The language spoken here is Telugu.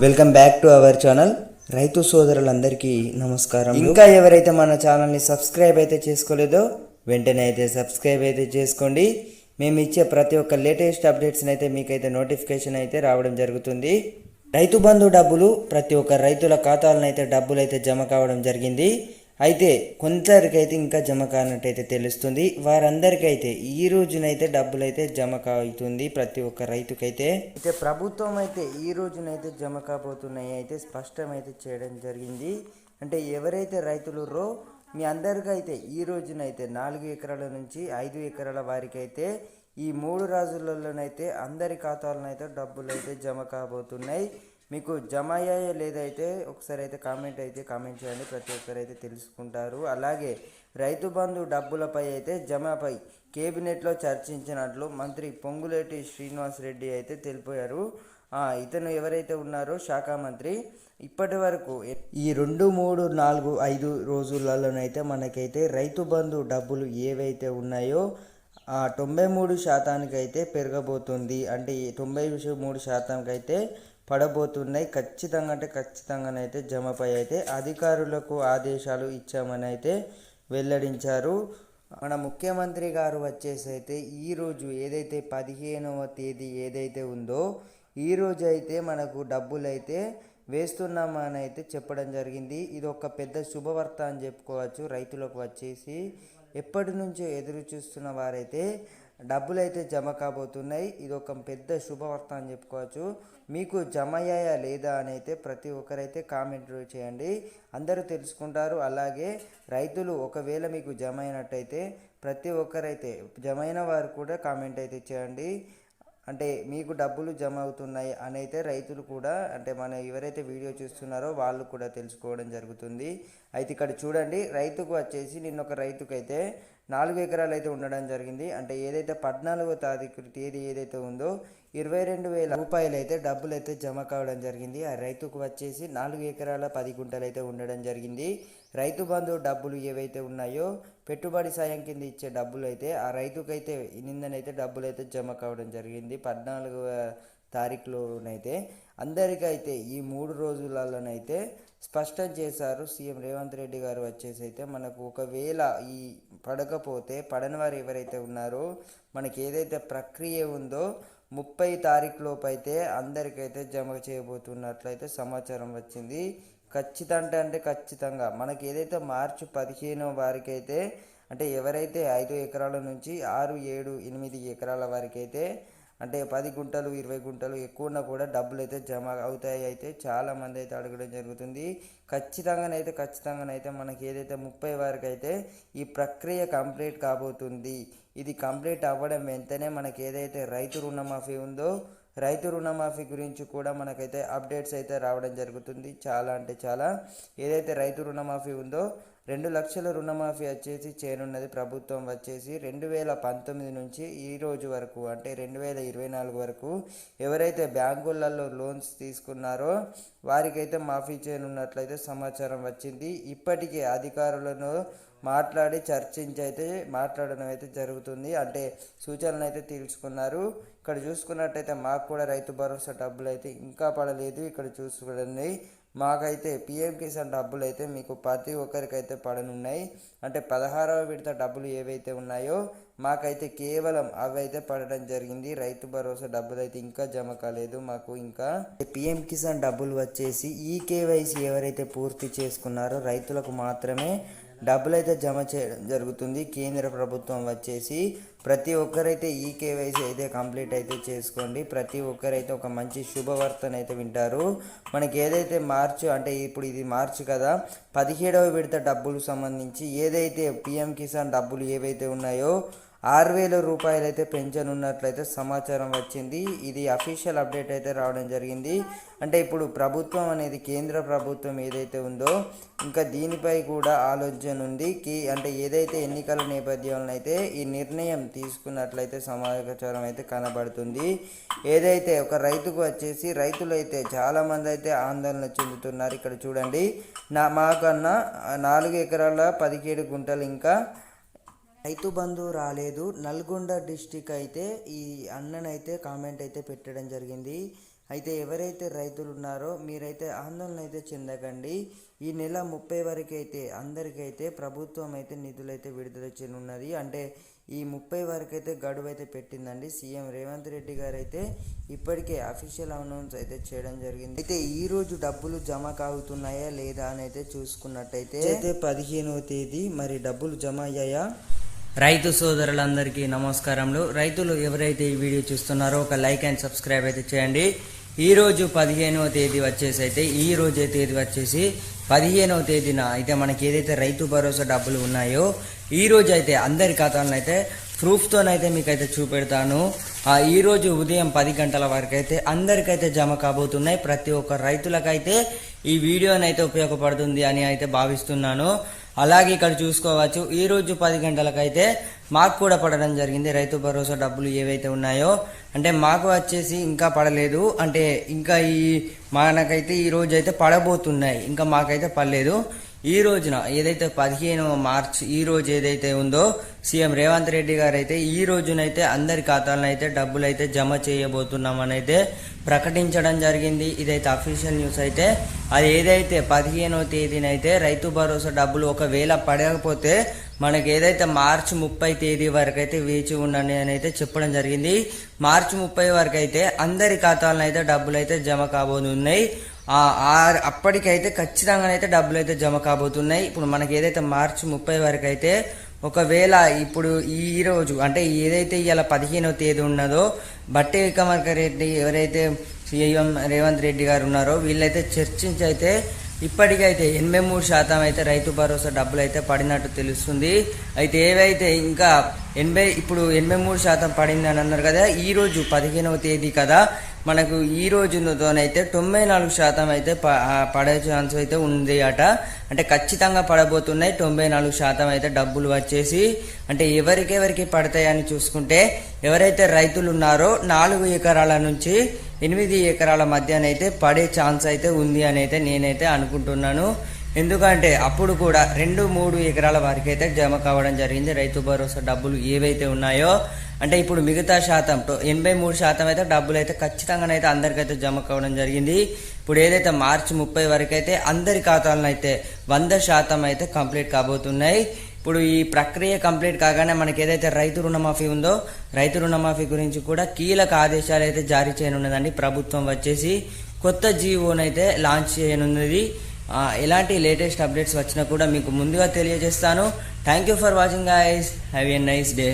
Welcome back to our channel. రైతు సోదరులందరికీ నమస్కారం. ఇంకా ఎవరైతే మన ఛానల్ని సబ్స్క్రైబ్ అయితే చేసుకోలేదో వెంటనే అయితే సబ్స్క్రైబ్ అయితే చేసుకోండి. మేము ఇచ్చే ప్రతి ఒక్క లేటెస్ట్ అప్డేట్స్ని అయితే మీకైతే నోటిఫికేషన్ అయితే రావడం జరుగుతుంది. రైతు బంధు డబ్బులు ప్రతి ఒక్క రైతుల ఖాతాలను అయితే డబ్బులు అయితే జమ కావడం జరిగింది. అయితే కొందరికైతే ఇంకా జమ కానట్టయితే తెలుస్తుంది. వారందరికైతే ఈ రోజునైతే డబ్బులు అయితే జమ అవుతుంది ప్రతి ఒక్క రైతుకైతే. అయితే ప్రభుత్వం అయితే ఈ రోజునైతే జమ కాబోతున్నాయి అయితే స్పష్టమైతే చేయడం జరిగింది. అంటే ఎవరైతే రైతులురో మీ అందరికైతే ఈ రోజునైతే 4 ఎకరాల నుంచి 5 ఎకరాల వారికి అయితే ఈ 3 రోజులలోనైతే అందరి ఖాతాలనైతే డబ్బులు అయితే జమ కాబోతున్నాయి. మీకు జమ అయ్యాయో లేదైతే ఒకసారి అయితే కామెంట్ చేయండి. ప్రతి ఒక్కరైతే తెలుసుకుంటారు. అలాగే రైతు బంధు డబ్బులపై అయితే జమపై కేబినెట్లో చర్చించినట్లు మంత్రి పొంగులేటి శ్రీనివాస్ రెడ్డి అయితే తెలిపారు. ఇతను ఎవరైతే ఉన్నారో శాఖ మంత్రి ఇప్పటి వరకు ఈ 2, 3, 4, 5 రోజులలోనైతే మనకైతే రైతు బంధు డబ్బులు ఏవైతే ఉన్నాయో 93% అయితే పెరగబోతుంది. అంటే 93% అయితే పడబోతున్నాయి. ఖచ్చితంగానైతే జమపై అయితే అధికారులకు ఆదేశాలు ఇచ్చామని అయితే వెల్లడించారు. మన ముఖ్యమంత్రి గారు వచ్చేసి అయితే ఈరోజు ఏదైతే 15వ తేదీ ఏదైతే ఉందో ఈరోజు అయితే మనకు డబ్బులు అయితే వేస్తున్నామని అయితే చెప్పడం జరిగింది. ఇది ఒక పెద్ద శుభవార్త అని చెప్పుకోవచ్చు. రైతులకు వచ్చేసి ఎప్పటి నుంచో ఎదురు చూస్తున్న వారైతే డబ్బులు అయితే జమ కాబోతున్నాయి. ఇది ఒక పెద్ద శుభవార్త అని చెప్పుకోవచ్చు. మీకు జమ అయ్యాయా లేదా అని అయితే ప్రతి ఒక్కరైతే కామెంట్ చేయండి. అందరూ తెలుసుకుంటారు. అలాగే రైతులు ఒకవేళ మీకు జమ అయినట్టయితే ప్రతి ఒక్కరైతే జమ అయిన వారు కూడా కామెంట్ అయితే చేయండి. అంటే మీకు డబ్బులు జమ అవుతున్నాయి అని అయితే రైతులు కూడా అంటే మన ఎవరైతే వీడియో చూస్తున్నారో వాళ్ళు కూడా తెలుసుకోవడం జరుగుతుంది. అయితే ఇక్కడ చూడండి, రైతుకు వచ్చేసి నిన్న ఒక రైతుకైతే 4 ఎకరాలు అయితే ఉండడం జరిగింది. అంటే ఏదైతే 14వ తేదీ ఏదైతే ఉందో 22,000 రూపాయలు అయితే డబ్బులు అయితే జమ కావడం జరిగింది. ఆ రైతుకు వచ్చేసి 4 ఎకరాల 10 గుంటలు అయితే ఉండడం జరిగింది. రైతు బంధు డబ్బులు ఏవైతే ఉన్నాయో పెట్టుబడి సాయం కింద ఇచ్చే డబ్బులు అయితే ఆ రైతుకైతే నిన్ననైతే డబ్బులు అయితే జమ కావడం జరిగింది. 14వ తారీఖులోనైతే అందరికైతే ఈ 3 రోజులలోనైతే స్పష్టం చేశారు సీఎం రేవంత్ రెడ్డి గారు వచ్చేసి అయితే మనకు ఒకవేళ ఈ పడకపోతే పడని వారు ఎవరైతే ఉన్నారో మనకి ఏదైతే ప్రక్రియ ఉందో 30 తారీఖులోపు అయితే అందరికైతే జమ చేయబోతున్నట్లయితే సమాచారం వచ్చింది. ఖచ్చితంగా మనకి ఏదైతే మార్చి 15వ వారికి అయితే అంటే ఎవరైతే 5 ఎకరాల నుంచి 6, 7, 8 ఎకరాల వారికి అయితే అంటే 10 గుంటలు 20 గుంటలు ఎక్కువన్నా కూడా డబ్బులు అయితే జమ అవుతాయి అయితే చాలామంది అయితే అడగడం జరుగుతుంది. ఖచ్చితంగానైతే మనకి ఏదైతే 30 వారికి అయితే ఈ ప్రక్రియ కంప్లీట్ కాబోతుంది. ఇది కంప్లీట్ అవ్వడం వెంటనే మనకి ఏదైతే రైతు రుణమాఫీ ఉందో రైతు రుణమాఫీ గురించి కూడా మనకైతే అప్డేట్స్ అయితే రావడం జరుగుతుంది. చాలా ఏదైతే రైతు రుణమాఫీ ఉందో 2 లక్షల రుణమాఫీ వచ్చేసి చేయనున్నది ప్రభుత్వం వచ్చేసి 2019 నుంచి ఈ రోజు వరకు అంటే 2024 వరకు ఎవరైతే బ్యాంకులలో లోన్స్ తీసుకున్నారో వారికైతే మాఫీ చేయనున్నట్లయితే సమాచారం వచ్చింది. ఇప్పటికే అధికారులను మాట్లాడి చర్చించి అయితే మాట్లాడడం అయితే జరుగుతుంది. అంటే సూచనలు అయితే తీసుకున్నారు. ఇక్కడ చూసుకున్నట్టయితే మాకు కూడా రైతు భరోసా డబ్బులు అయితే ఇంకా పడలేదు. ఇక్కడ చూసుకోండి, మాకైతే పిఎం కిసాన్ డబ్బులు అయితే మీకు ప్రతి ఒక్కరికైతే పడనున్నాయి. అంటే 16వ విడత డబ్బులు ఏవైతే ఉన్నాయో మాకైతే కేవలం అవి అయితే పడడం జరిగింది. రైతు భరోసా డబ్బులు అయితే ఇంకా జమ కాలేదు. మాకు ఇంకా పిఎం కిసాన్ డబ్బులు వచ్చేసి ఈ కేవైసీ ఎవరైతే పూర్తి చేసుకున్నారో రైతులకు మాత్రమే డబ్బులు అయితే జమ చేయడం జరుగుతుంది. కేంద్ర ప్రభుత్వం వచ్చేసి ప్రతి ఒక్కరైతే ఈ కేవైసీ అయితే కంప్లీట్ అయితే చేసుకోండి. ప్రతి ఒక్కరైతే ఒక మంచి శుభవార్తనైతే వింటారు. మనకి ఏదైతే మార్చి అంటే ఇప్పుడు ఇది మార్చి కదా, 17వ విడత డబ్బులు సంబంధించి ఏదైతే పిఎం కిసాన్ డబ్బులు ఏవైతే ఉన్నాయో 6,000 రూపాయలు అయితే పెంచనున్నట్లయితే సమాచారం వచ్చింది. ఇది అఫీషియల్ అప్డేట్ అయితే రావడం జరిగింది. అంటే ఇప్పుడు ప్రభుత్వం అనేది కేంద్ర ప్రభుత్వం ఏదైతే ఉందో ఇంకా దీనిపై కూడా ఆలోచన ఉంది. అంటే ఏదైతే ఎన్నికల నేపథ్యంలో అయితే ఈ నిర్ణయం తీసుకున్నట్లయితే సమాచారం అయితే కనబడుతుంది. ఏదైతే ఒక రైతుకు వచ్చేసి రైతులు అయితే చాలామంది అయితే ఆందోళన చెందుతున్నారు. ఇక్కడ చూడండి, మాకన్నా 4 ఎకరాల 17 గుంటలు ఇంకా రైతు బంధు రాలేదు. నల్గొండ డిస్టిక్ అయితే ఈ అన్ననైతే కామెంట్ అయితే పెట్టడం జరిగింది. అయితే ఎవరైతే రైతులు ఉన్నారో మీరైతే ఆందోళన అయితే చెందకండి. ఈ నెల 30 వరకు అయితే అందరికైతే ప్రభుత్వం అయితే నిధులు అయితే విడుదల చేయనున్నది. అంటే ఈ 30 వరకు అయితే గడువు అయితే పెట్టిందండి. సీఎం రేవంత్ రెడ్డి గారు అయితే ఇప్పటికే అఫీషియల్ అనౌన్స్ అయితే చేయడం జరిగింది. అయితే ఈ రోజు డబ్బులు జమ కావుతున్నాయా లేదా అని అయితే చూసుకున్నట్టయితే 15వ తేదీ మరి డబ్బులు జమ అయ్యాయా? రైతు సోదరులందరికీ నమస్కారములు. రైతులు ఎవరైతే ఈ వీడియో చూస్తున్నారో ఒక లైక్ అండ్ సబ్స్క్రైబ్ అయితే చేయండి. ఈ రోజు 15వ తేదీ వచ్చేసి అయితే ఈ రోజే తేదీ వచ్చేసి 15వ తేదీన అయితే మనకి ఏదైతే రైతు భరోసా డబ్బులు ఉన్నాయో ఈ రోజు అయితే అందరి ఖాతాలను అయితే ప్రూఫ్తోనైతే మీకైతే చూపెడతాను. ఈ రోజు ఉదయం 10 గంటల వరకు అయితే అందరికైతే జమ కాబోతున్నాయి. ప్రతి ఒక్క రైతులకైతే ఈ వీడియోనైతే ఉపయోగపడుతుంది అని అయితే భావిస్తున్నాను. అలాగే ఇక్కడ చూసుకోవచ్చు, ఈ రోజు 10 గంటలకైతే మాకు కూడా పడడం జరిగింది రైతు భరోసా డబ్బులు ఏవైతే ఉన్నాయో. అంటే మాకు వచ్చేసి ఇంకా పడలేదు, అంటే ఇంకా మనకైతే ఈ రోజు అయితే పడబోతున్నాయి, ఇంకా మాకైతే పడలేదు. ఈ రోజున ఏదైతే 15వ మార్చ్ ఈ రోజు ఏదైతే ఉందో సీఎం రేవంత్ రెడ్డి గారు అయితే ఈ రోజునైతే అందరి ఖాతాలను అయితే డబ్బులు అయితే జమ చేయబోతున్నామని అయితే ప్రకటించడం జరిగింది. ఇదైతే అఫీషియల్ న్యూస్. అయితే అది ఏదైతే 15వ తేదీనైతే రైతు భరోసా డబ్బులు ఒకవేళ పడకపోతే మనకి ఏదైతే మార్చి 30 తేదీ వరకు అయితే వేచి ఉండండి అని అయితే చెప్పడం జరిగింది. మార్చి 30 వరకు అయితే అందరి ఖాతాలను అయితే డబ్బులు అయితే జమ కాబోతున్నాయి. అప్పటికైతే ఖచ్చితంగానైతే డబ్బులు అయితే జమ కాబోతున్నాయి. ఇప్పుడు మనకి ఏదైతే మార్చి 30 వరకు అయితే ఒకవేళ ఇప్పుడు ఈ రోజు అంటే ఏదైతే ఇవాళ 15వ తేదీ ఉన్నదో బట్టి విక్రమార్క రెడ్డి ఎవరైతే సీఎం రేవంత్ రెడ్డి గారు ఉన్నారో వీళ్ళైతే చర్చించి అయితే ఇప్పటికైతే 83% అయితే రైతు భరోసా డబ్బులు అయితే పడినట్టు తెలుస్తుంది. అయితే ఏవైతే ఇంకా ఇప్పుడు 83% పడింది అని అన్నారు కదా, ఈ రోజు 15వ తేదీ కదా, మనకు ఈ రోజుతోనైతే 94% అయితే పడే ఛాన్స్ అయితే ఉంది అట. అంటే ఖచ్చితంగా పడబోతున్నాయి 94% అయితే డబ్బులు వచ్చేసి. అంటే ఎవరికెవరికి పడతాయని చూసుకుంటే ఎవరైతే రైతులు ఉన్నారో 4 ఎకరాల నుంచి 8 ఎకరాల మధ్యనైతే పడే ఛాన్స్ అయితే ఉంది అని అయితే నేనైతే అనుకుంటున్నాను. ఎందుకంటే అప్పుడు కూడా 2-3 ఎకరాల వరకు అయితే జమ కావడం జరిగింది రైతు భరోసా డబ్బులు ఏవైతే ఉన్నాయో. అంటే ఇప్పుడు మిగతా శాతం 83% అయితే డబ్బులు అయితే ఖచ్చితంగానైతే అందరికైతే జమ కావడం జరిగింది. ఇప్పుడు ఏదైతే మార్చి 30 వరకు అయితే అందరి ఖాతాలను అయితే 100% అయితే కంప్లీట్ కాబోతున్నాయి. ఇప్పుడు ఈ ప్రక్రియ కంప్లీట్ కాగానే మనకి ఏదైతే రైతు రుణమాఫీ ఉందో రైతు రుణమాఫీ గురించి కూడా కీలక ఆదేశాలు అయితే జారీ చేయనున్నదండి. ప్రభుత్వం వచ్చేసి కొత్త జీవోనైతే లాంచ్ చేయనున్నది. ఎలాంటి లేటెస్ట్ అప్డేట్స్ వచ్చినా కూడా మీకు ముందుగా తెలియజేస్తాను. Thank you for watching guys. Have a nice day.